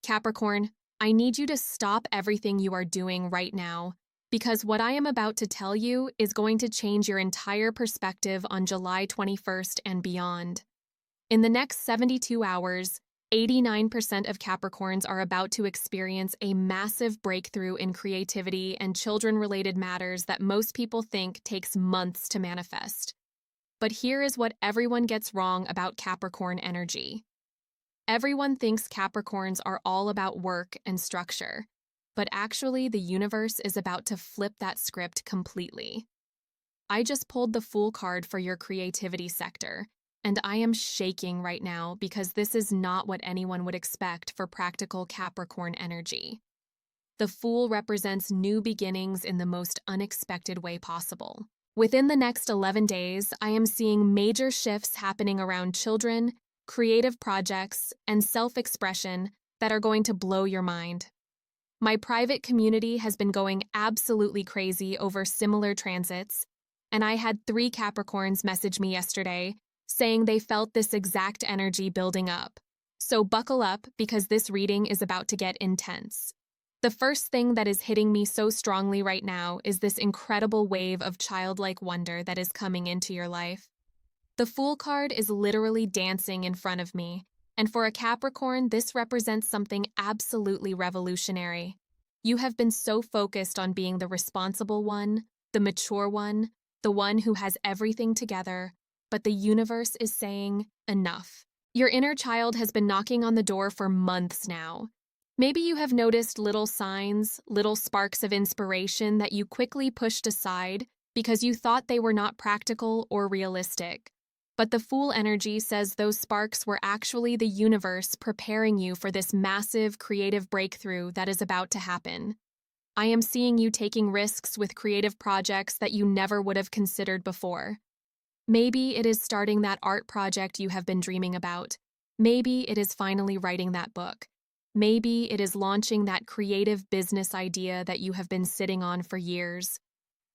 Capricorn, I need you to stop everything you are doing right now, because what I am about to tell you is going to change your entire perspective on July 21st and beyond. In the next 72 hours, 89% of Capricorns are about to experience a massive breakthrough in creativity and children-related matters that most people think takes months to manifest. But here is what everyone gets wrong about Capricorn energy. Everyone thinks Capricorns are all about work and structure, but actually the universe is about to flip that script completely. I just pulled the Fool card for your creativity sector, and I am shaking right now because this is not what anyone would expect for practical Capricorn energy. The Fool represents new beginnings in the most unexpected way possible. Within the next 11 days, I am seeing major shifts happening around children, creative projects, and self-expression that are going to blow your mind. My private community has been going absolutely crazy over similar transits, and I had 3 Capricorns message me yesterday saying they felt this exact energy building up. So buckle up because this reading is about to get intense. The first thing that is hitting me so strongly right now is this incredible wave of childlike wonder that is coming into your life. The Fool card is literally dancing in front of me, and for a Capricorn, this represents something absolutely revolutionary. You have been so focused on being the responsible one, the mature one, the one who has everything together, but the universe is saying, enough. Your inner child has been knocking on the door for months now. Maybe you have noticed little signs, little sparks of inspiration that you quickly pushed aside because you thought they were not practical or realistic. But the Fool energy says those sparks were actually the universe preparing you for this massive creative breakthrough that is about to happen. I am seeing you taking risks with creative projects that you never would have considered before. Maybe it is starting that art project you have been dreaming about. Maybe it is finally writing that book. Maybe it is launching that creative business idea that you have been sitting on for years.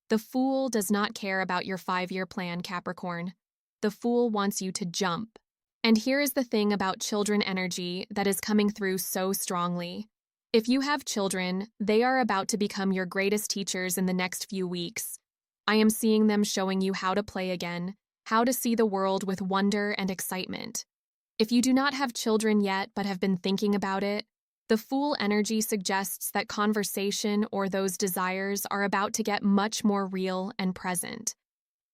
The Fool does not care about your 5-year plan, Capricorn. The Fool wants you to jump. And here is the thing about children energy that is coming through so strongly. If you have children, they are about to become your greatest teachers in the next few weeks. I am seeing them showing you how to play again, how to see the world with wonder and excitement. If you do not have children yet but have been thinking about it, the Fool energy suggests that conversation or those desires are about to get much more real and present.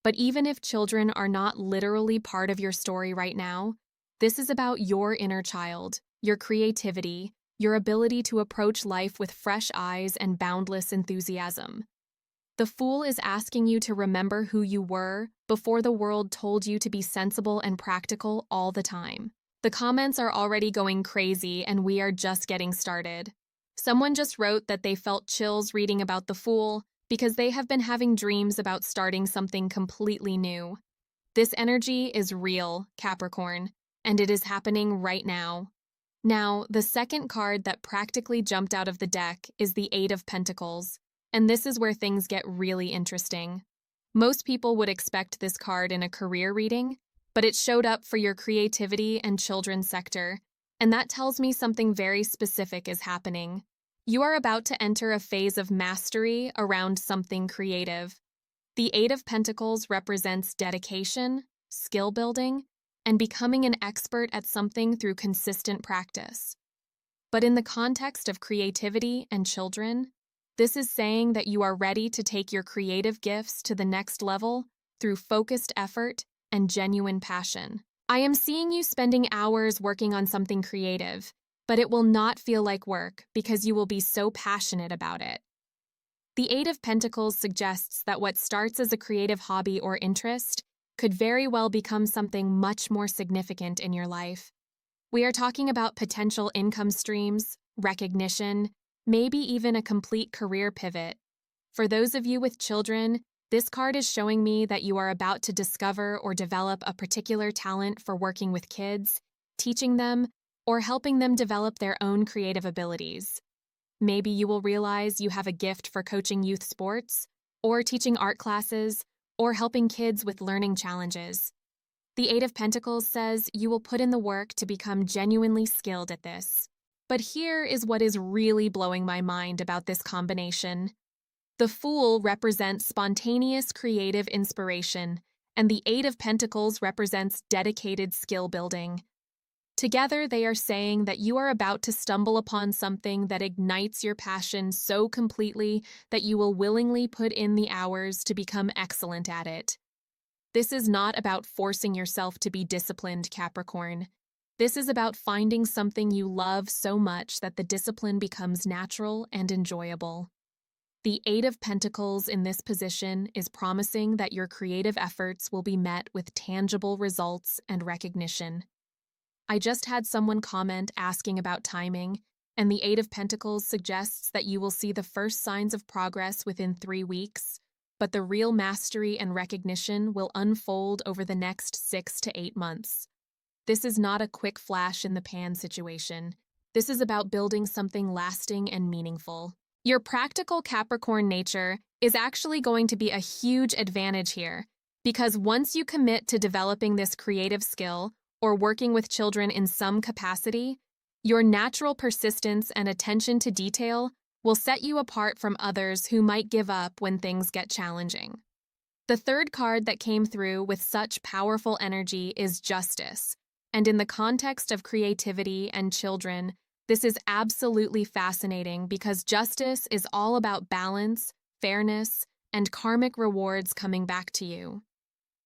But even if children are not literally part of your story right now, this is about your inner child, your creativity, your ability to approach life with fresh eyes and boundless enthusiasm. The Fool is asking you to remember who you were before the world told you to be sensible and practical all the time. The comments are already going crazy and we are just getting started. Someone just wrote that they felt chills reading about the Fool because they have been having dreams about starting something completely new. This energy is real, Capricorn, and it is happening right now. Now, the second card that practically jumped out of the deck is the 8 of Pentacles, and this is where things get really interesting. Most people would expect this card in a career reading, but it showed up for your creativity and children's sector, and that tells me something very specific is happening. You are about to enter a phase of mastery around something creative. The 8 of Pentacles represents dedication, skill building, and becoming an expert at something through consistent practice. But in the context of creativity and children, this is saying that you are ready to take your creative gifts to the next level through focused effort and genuine passion. I am seeing you spending hours working on something creative, but it will not feel like work because you will be so passionate about it. The 8 of Pentacles suggests that what starts as a creative hobby or interest could very well become something much more significant in your life. We are talking about potential income streams, recognition, maybe even a complete career pivot. For those of you with children, this card is showing me that you are about to discover or develop a particular talent for working with kids, teaching them, or helping them develop their own creative abilities. Maybe you will realize you have a gift for coaching youth sports, or teaching art classes, or helping kids with learning challenges. The 8 of Pentacles says you will put in the work to become genuinely skilled at this. But here is what is really blowing my mind about this combination. The Fool represents spontaneous creative inspiration, and the Eight of Pentacles represents dedicated skill building. Together, they are saying that you are about to stumble upon something that ignites your passion so completely that you will willingly put in the hours to become excellent at it. This is not about forcing yourself to be disciplined, Capricorn. This is about finding something you love so much that the discipline becomes natural and enjoyable. The Eight of Pentacles in this position is promising that your creative efforts will be met with tangible results and recognition. I just had someone comment asking about timing, and the Eight of Pentacles suggests that you will see the first signs of progress within 3 weeks, but the real mastery and recognition will unfold over the next 6 to 8 months. This is not a quick flash in the pan situation. This is about building something lasting and meaningful. Your practical Capricorn nature is actually going to be a huge advantage here, because once you commit to developing this creative skill, or working with children in some capacity, your natural persistence and attention to detail will set you apart from others who might give up when things get challenging. The third card that came through with such powerful energy is Justice, and in the context of creativity and children, this is absolutely fascinating because justice is all about balance, fairness, and karmic rewards coming back to you.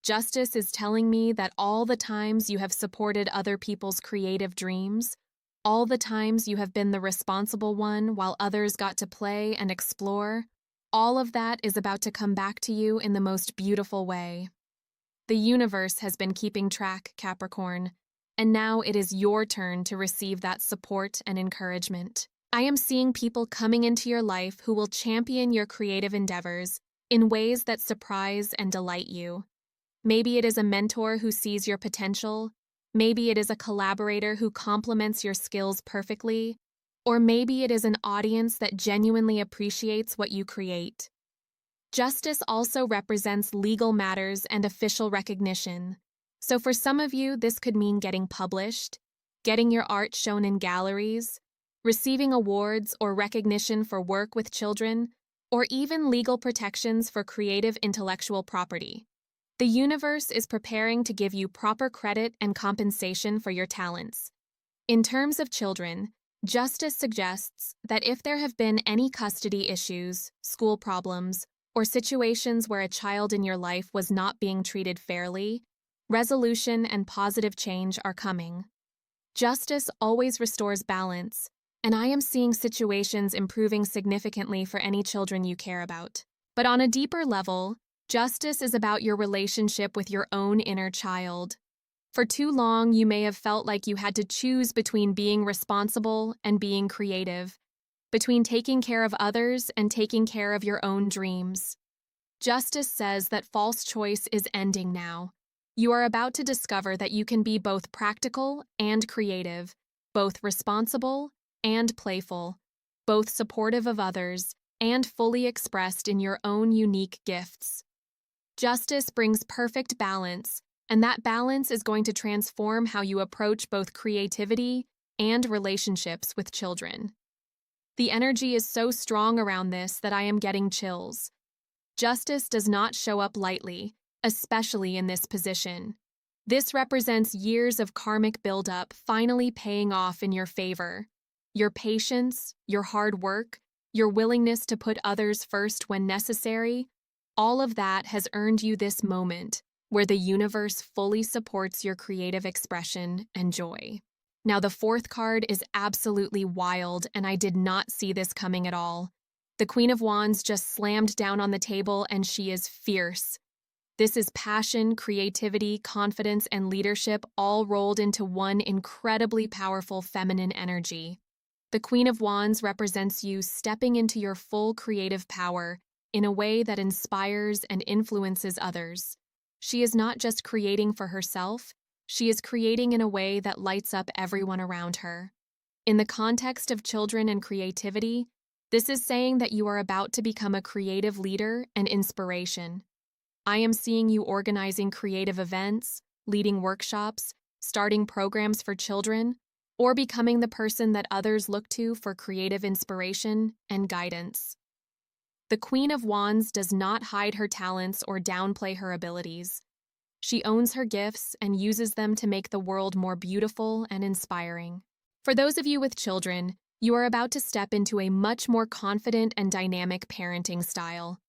Justice is telling me that all the times you have supported other people's creative dreams, all the times you have been the responsible one while others got to play and explore, all of that is about to come back to you in the most beautiful way. The universe has been keeping track, Capricorn, and now it is your turn to receive that support and encouragement. I am seeing people coming into your life who will champion your creative endeavors in ways that surprise and delight you. Maybe it is a mentor who sees your potential, maybe it is a collaborator who complements your skills perfectly, or maybe it is an audience that genuinely appreciates what you create. Justice also represents legal matters and official recognition. So for some of you, this could mean getting published, getting your art shown in galleries, receiving awards or recognition for work with children, or even legal protections for creative intellectual property. The universe is preparing to give you proper credit and compensation for your talents. In terms of children, justice suggests that if there have been any custody issues, school problems, or situations where a child in your life was not being treated fairly, resolution and positive change are coming. Justice always restores balance, and I am seeing situations improving significantly for any children you care about. But on a deeper level, justice is about your relationship with your own inner child. For too long, you may have felt like you had to choose between being responsible and being creative, between taking care of others and taking care of your own dreams. Justice says that false choice is ending now. You are about to discover that you can be both practical and creative, both responsible and playful, both supportive of others and fully expressed in your own unique gifts. Justice brings perfect balance, and that balance is going to transform how you approach both creativity and relationships with children. The energy is so strong around this that I am getting chills. Justice does not show up lightly, especially in this position. This represents years of karmic buildup finally paying off in your favor. Your patience, your hard work, your willingness to put others first when necessary, all of that has earned you this moment where the universe fully supports your creative expression and joy. Now, the fourth card is absolutely wild, and I did not see this coming at all. The Queen of Wands just slammed down on the table, and she is fierce. This is passion, creativity, confidence, and leadership all rolled into one incredibly powerful feminine energy. The Queen of Wands represents you stepping into your full creative power in a way that inspires and influences others. She is not just creating for herself, she is creating in a way that lights up everyone around her. In the context of children and creativity, this is saying that you are about to become a creative leader and inspiration. I am seeing you organizing creative events, leading workshops, starting programs for children, or becoming the person that others look to for creative inspiration and guidance. The Queen of Wands does not hide her talents or downplay her abilities. She owns her gifts and uses them to make the world more beautiful and inspiring. For those of you with children, you are about to step into a much more confident and dynamic parenting style.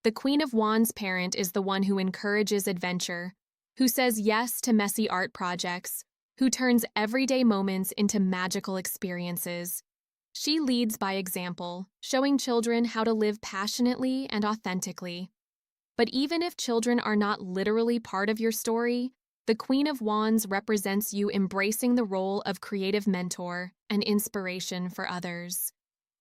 The Queen of Wands parent is the one who encourages adventure, who says yes to messy art projects, who turns everyday moments into magical experiences. She leads by example, showing children how to live passionately and authentically. But even if children are not literally part of your story, the Queen of Wands represents you embracing the role of creative mentor and inspiration for others.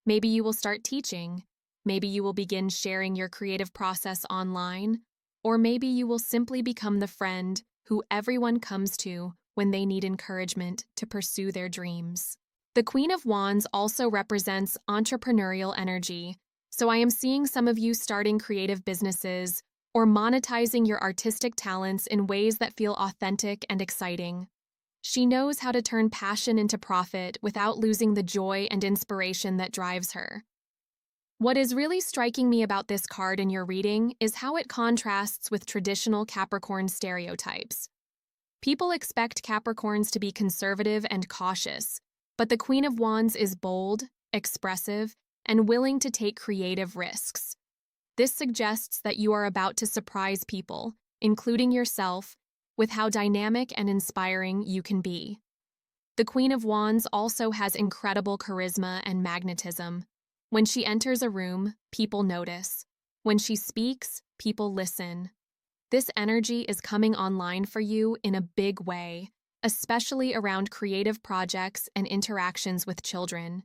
Maybe you will start teaching, maybe you will begin sharing your creative process online, or maybe you will simply become the friend who everyone comes to when they need encouragement to pursue their dreams. The Queen of Wands also represents entrepreneurial energy, so I am seeing some of you starting creative businesses or monetizing your artistic talents in ways that feel authentic and exciting. She knows how to turn passion into profit without losing the joy and inspiration that drives her. What is really striking me about this card in your reading is how it contrasts with traditional Capricorn stereotypes. People expect Capricorns to be conservative and cautious, but the Queen of Wands is bold, expressive, and willing to take creative risks. This suggests that you are about to surprise people, including yourself, with how dynamic and inspiring you can be. The Queen of Wands also has incredible charisma and magnetism. When she enters a room, people notice. When she speaks, people listen. This energy is coming online for you in a big way, especially around creative projects and interactions with children.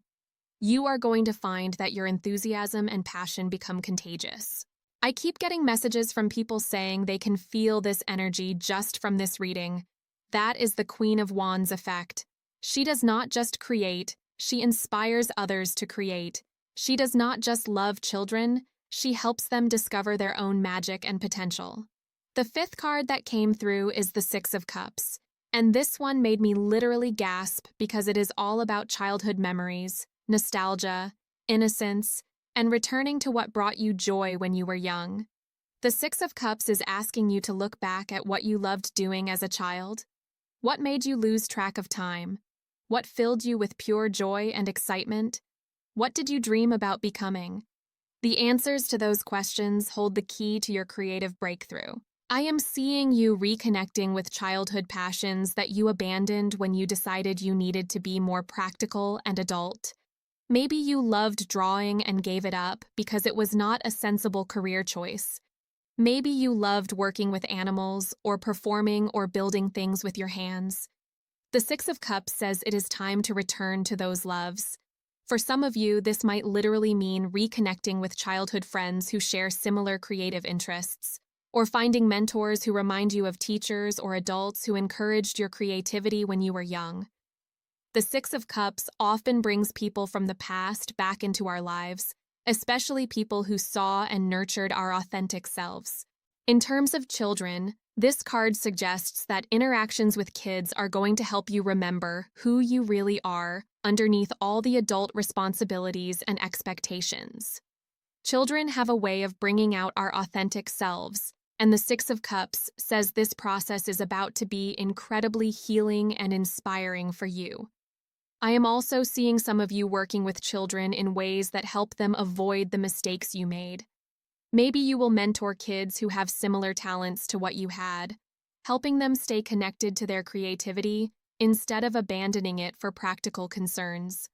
You are going to find that your enthusiasm and passion become contagious. I keep getting messages from people saying they can feel this energy just from this reading. That is the Queen of Wands effect. She does not just create, she inspires others to create. She does not just love children, she helps them discover their own magic and potential. The fifth card that came through is the Six of Cups, and this one made me literally gasp because it is all about childhood memories, nostalgia, innocence, and returning to what brought you joy when you were young. The Six of Cups is asking you to look back at what you loved doing as a child. What made you lose track of time? What filled you with pure joy and excitement? What did you dream about becoming? The answers to those questions hold the key to your creative breakthrough. I am seeing you reconnecting with childhood passions that you abandoned when you decided you needed to be more practical and adult. Maybe you loved drawing and gave it up because it was not a sensible career choice. Maybe you loved working with animals or performing or building things with your hands. The Six of Cups says it is time to return to those loves. For some of you, this might literally mean reconnecting with childhood friends who share similar creative interests, or finding mentors who remind you of teachers or adults who encouraged your creativity when you were young. The Six of Cups often brings people from the past back into our lives, especially people who saw and nurtured our authentic selves. In terms of children, this card suggests that interactions with kids are going to help you remember who you really are underneath all the adult responsibilities and expectations. Children have a way of bringing out our authentic selves, and the Six of Cups says this process is about to be incredibly healing and inspiring for you. I am also seeing some of you working with children in ways that help them avoid the mistakes you made. Maybe you will mentor kids who have similar talents to what you had, helping them stay connected to their creativity instead of abandoning it for practical concerns.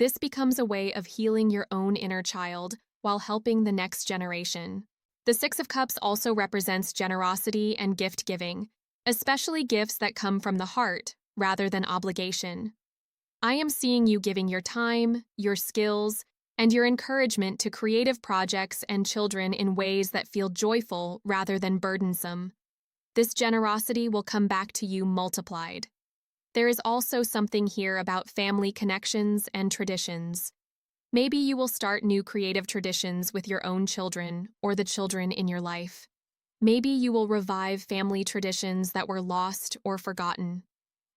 This becomes a way of healing your own inner child while helping the next generation. The Six of Cups also represents generosity and gift giving, especially gifts that come from the heart rather than obligation. I am seeing you giving your time, your skills, and your encouragement to creative projects and children in ways that feel joyful rather than burdensome. This generosity will come back to you multiplied. There is also something here about family connections and traditions. Maybe you will start new creative traditions with your own children or the children in your life. Maybe you will revive family traditions that were lost or forgotten.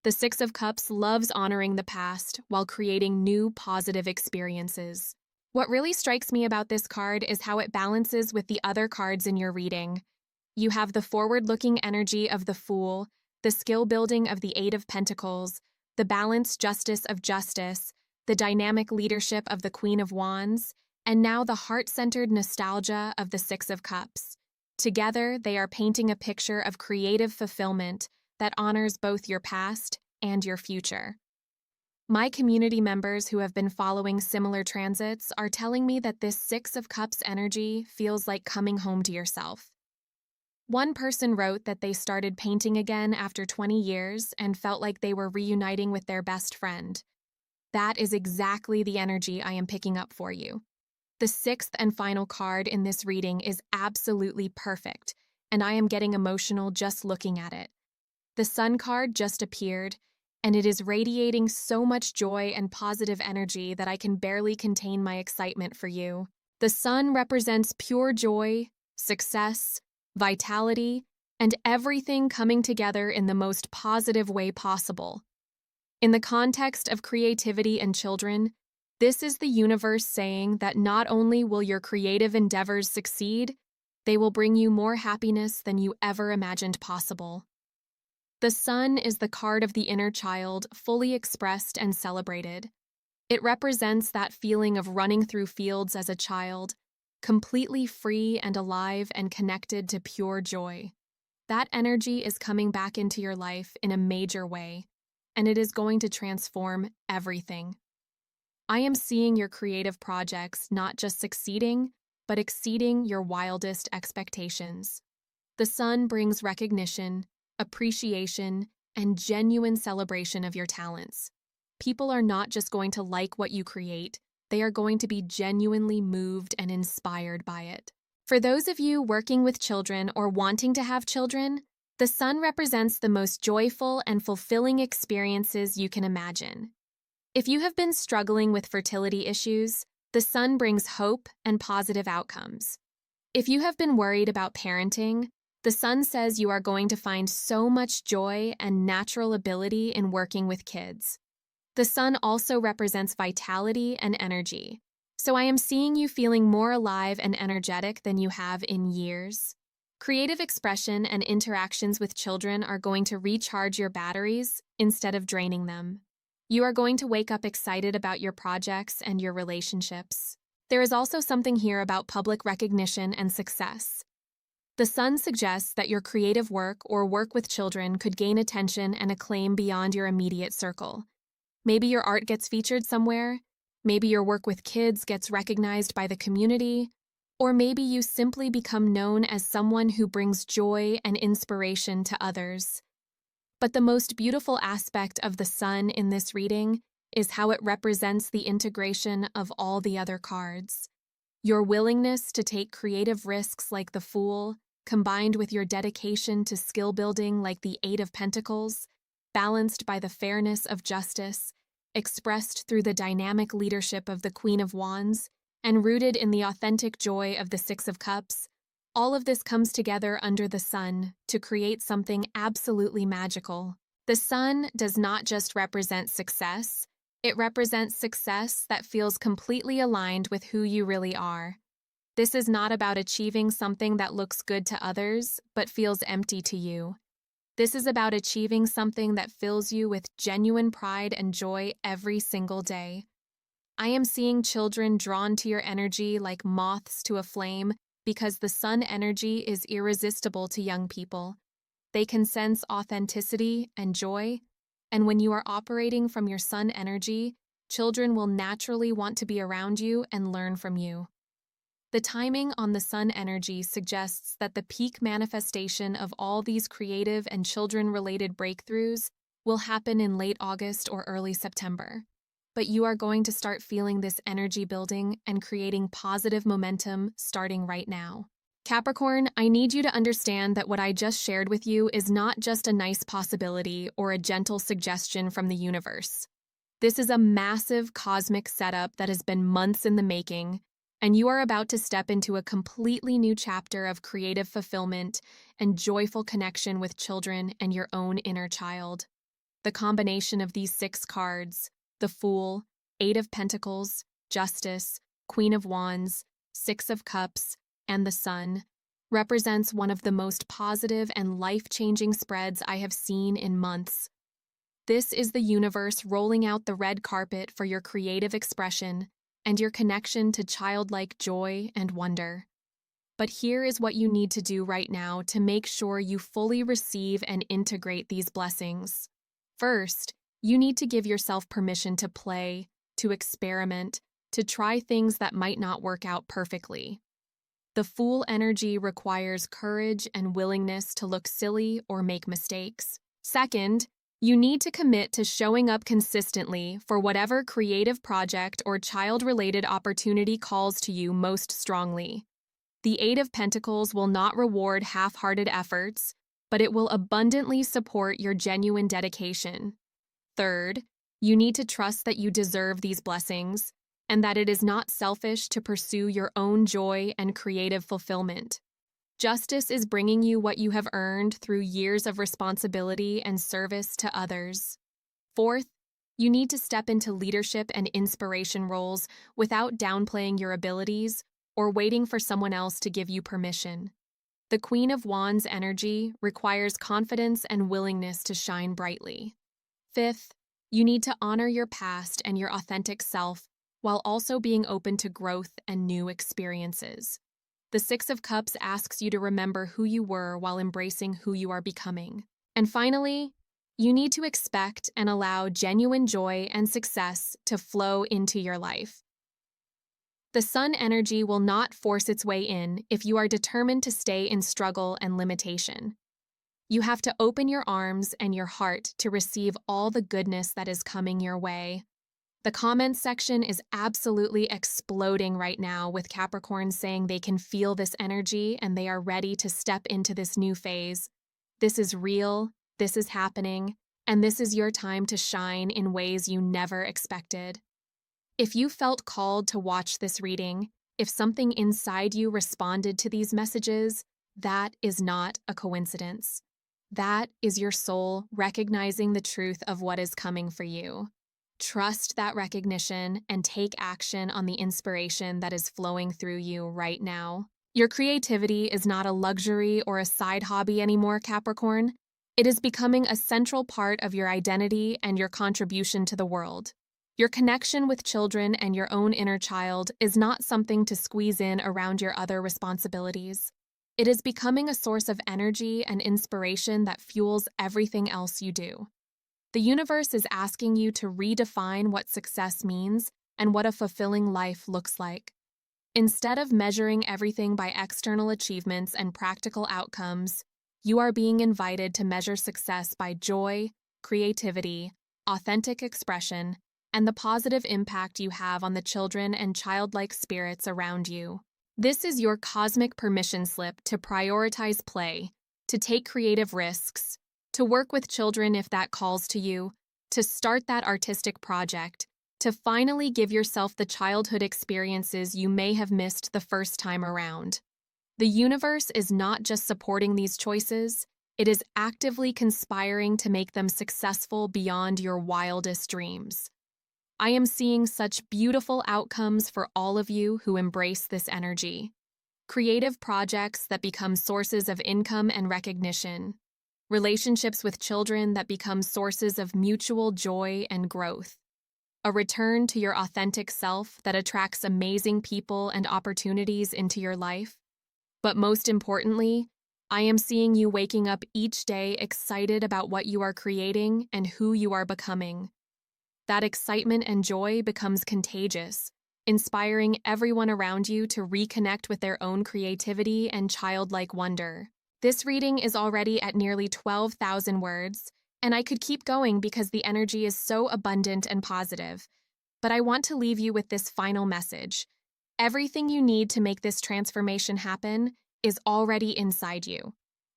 The Six of Cups loves honoring the past while creating new positive experiences. What really strikes me about this card is how it balances with the other cards in your reading. You have the forward-looking energy of the Fool, the skill building of the Eight of Pentacles, the balanced justice of Justice, the dynamic leadership of the Queen of Wands, and now the heart-centered nostalgia of the Six of Cups. Together, they are painting a picture of creative fulfillment that honors both your past and your future. My community members who have been following similar transits are telling me that this Six of Cups energy feels like coming home to yourself. One person wrote that they started painting again after 20 years and felt like they were reuniting with their best friend. That is exactly the energy I am picking up for you. The sixth and final card in this reading is absolutely perfect, and I am getting emotional just looking at it. The Sun card just appeared, and it is radiating so much joy and positive energy that I can barely contain my excitement for you. The Sun represents pure joy, success, vitality, and everything coming together in the most positive way possible. In the context of creativity and children, this is the universe saying that not only will your creative endeavors succeed, they will bring you more happiness than you ever imagined possible. The Sun is the card of the inner child, fully expressed and celebrated. It represents that feeling of running through fields as a child, completely free and alive and connected to pure joy. That energy is coming back into your life in a major way, and it is going to transform everything. I am seeing your creative projects not just succeeding, but exceeding your wildest expectations. The Sun brings recognition, appreciation, and genuine celebration of your talents. People are not just going to like what you create, they are going to be genuinely moved and inspired by it. For those of you working with children or wanting to have children, the Sun represents the most joyful and fulfilling experiences you can imagine. If you have been struggling with fertility issues, the Sun brings hope and positive outcomes. If you have been worried about parenting, the Sun says you are going to find so much joy and natural ability in working with kids. The Sun also represents vitality and energy, so I am seeing you feeling more alive and energetic than you have in years. Creative expression and interactions with children are going to recharge your batteries instead of draining them. You are going to wake up excited about your projects and your relationships. There is also something here about public recognition and success. The Sun suggests that your creative work or work with children could gain attention and acclaim beyond your immediate circle. Maybe your art gets featured somewhere, maybe your work with kids gets recognized by the community, or maybe you simply become known as someone who brings joy and inspiration to others. But the most beautiful aspect of the Sun in this reading is how it represents the integration of all the other cards. Your willingness to take creative risks like the Fool, combined with your dedication to skill building like the Eight of Pentacles, balanced by the fairness of Justice, expressed through the dynamic leadership of the Queen of Wands, and rooted in the authentic joy of the Six of Cups, all of this comes together under the Sun to create something absolutely magical. The Sun does not just represent success, it represents success that feels completely aligned with who you really are. This is not about achieving something that looks good to others, but feels empty to you. This is about achieving something that fills you with genuine pride and joy every single day. I am seeing children drawn to your energy like moths to a flame because the Sun energy is irresistible to young people. They can sense authenticity and joy, and when you are operating from your Sun energy, children will naturally want to be around you and learn from you. The timing on the Sun energy suggests that the peak manifestation of all these creative and children-related breakthroughs will happen in late August or early September. But you are going to start feeling this energy building and creating positive momentum starting right now. Capricorn, I need you to understand that what I just shared with you is not just a nice possibility or a gentle suggestion from the universe. This is a massive cosmic setup that has been months in the making, and you are about to step into a completely new chapter of creative fulfillment and joyful connection with children and your own inner child. The combination of these 6 cards, the Fool, 8 of Pentacles, Justice, Queen of Wands, 6 of Cups, and the Sun, represents one of the most positive and life-changing spreads I have seen in months. This is the universe rolling out the red carpet for your creative expression and your connection to childlike joy and wonder. But here is what you need to do right now to make sure you fully receive and integrate these blessings. First, you need to give yourself permission to play, to experiment, to try things that might not work out perfectly. The Fool energy requires courage and willingness to look silly or make mistakes. Second, you need to commit to showing up consistently for whatever creative project or child-related opportunity calls to you most strongly. The 8 of Pentacles will not reward half-hearted efforts, but it will abundantly support your genuine dedication. Third, you need to trust that you deserve these blessings and that it is not selfish to pursue your own joy and creative fulfillment. Justice is bringing you what you have earned through years of responsibility and service to others. Fourth, you need to step into leadership and inspiration roles without downplaying your abilities or waiting for someone else to give you permission. The Queen of Wands energy requires confidence and willingness to shine brightly. Fifth, you need to honor your past and your authentic self while also being open to growth and new experiences. The 6 of Cups asks you to remember who you were while embracing who you are becoming. And finally, you need to expect and allow genuine joy and success to flow into your life. The Sun energy will not force its way in if you are determined to stay in struggle and limitation. You have to open your arms and your heart to receive all the goodness that is coming your way. The comments section is absolutely exploding right now with Capricorn saying they can feel this energy and they are ready to step into this new phase. This is real, this is happening, and this is your time to shine in ways you never expected. If you felt called to watch this reading, if something inside you responded to these messages, that is not a coincidence. That is your soul recognizing the truth of what is coming for you. Trust that recognition and take action on the inspiration that is flowing through you right now. Your creativity is not a luxury or a side hobby anymore, Capricorn. It is becoming a central part of your identity and your contribution to the world. Your connection with children and your own inner child is not something to squeeze in around your other responsibilities. It is becoming a source of energy and inspiration that fuels everything else you do. The universe is asking you to redefine what success means and what a fulfilling life looks like. Instead of measuring everything by external achievements and practical outcomes, you are being invited to measure success by joy, creativity, authentic expression, and the positive impact you have on the children and childlike spirits around you. This is your cosmic permission slip to prioritize play, to take creative risks, to work with children if that calls to you, to start that artistic project, to finally give yourself the childhood experiences you may have missed the first time around. The universe is not just supporting these choices, it is actively conspiring to make them successful beyond your wildest dreams. I am seeing such beautiful outcomes for all of you who embrace this energy. Creative projects that become sources of income and recognition. Relationships with children that become sources of mutual joy and growth. A return to your authentic self that attracts amazing people and opportunities into your life. But most importantly, I am seeing you waking up each day excited about what you are creating and who you are becoming. That excitement and joy becomes contagious, inspiring everyone around you to reconnect with their own creativity and childlike wonder. This reading is already at nearly 12,000 words, and I could keep going because the energy is so abundant and positive. But I want to leave you with this final message. Everything you need to make this transformation happen is already inside you.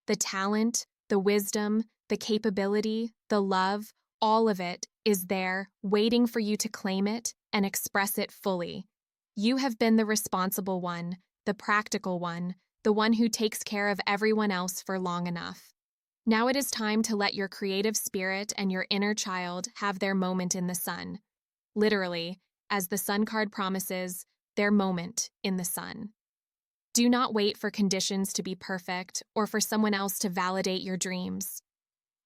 The talent, the wisdom, the capability, the love, all of it is there, waiting for you to claim it and express it fully. You have been the responsible one, the practical one, the one who takes care of everyone else for long enough. Now it is time to let your creative spirit and your inner child have their moment in the sun. Literally, as the sun card promises, their moment in the sun. Do not wait for conditions to be perfect or for someone else to validate your dreams.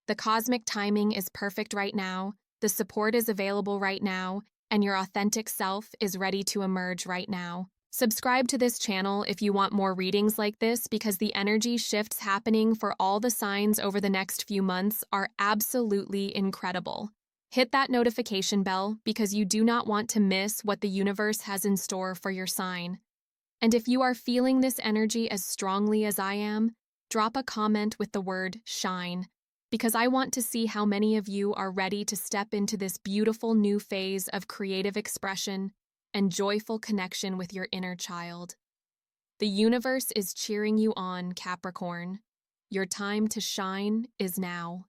The cosmic timing is perfect right now, the support is available right now, and your authentic self is ready to emerge right now. Subscribe to this channel if you want more readings like this because the energy shifts happening for all the signs over the next few months are absolutely incredible. Hit that notification bell because you do not want to miss what the universe has in store for your sign. And if you are feeling this energy as strongly as I am, drop a comment with the word shine, because I want to see how many of you are ready to step into this beautiful new phase of creative expression and joyful connection with your inner child. The universe is cheering you on, Capricorn. Your time to shine is now.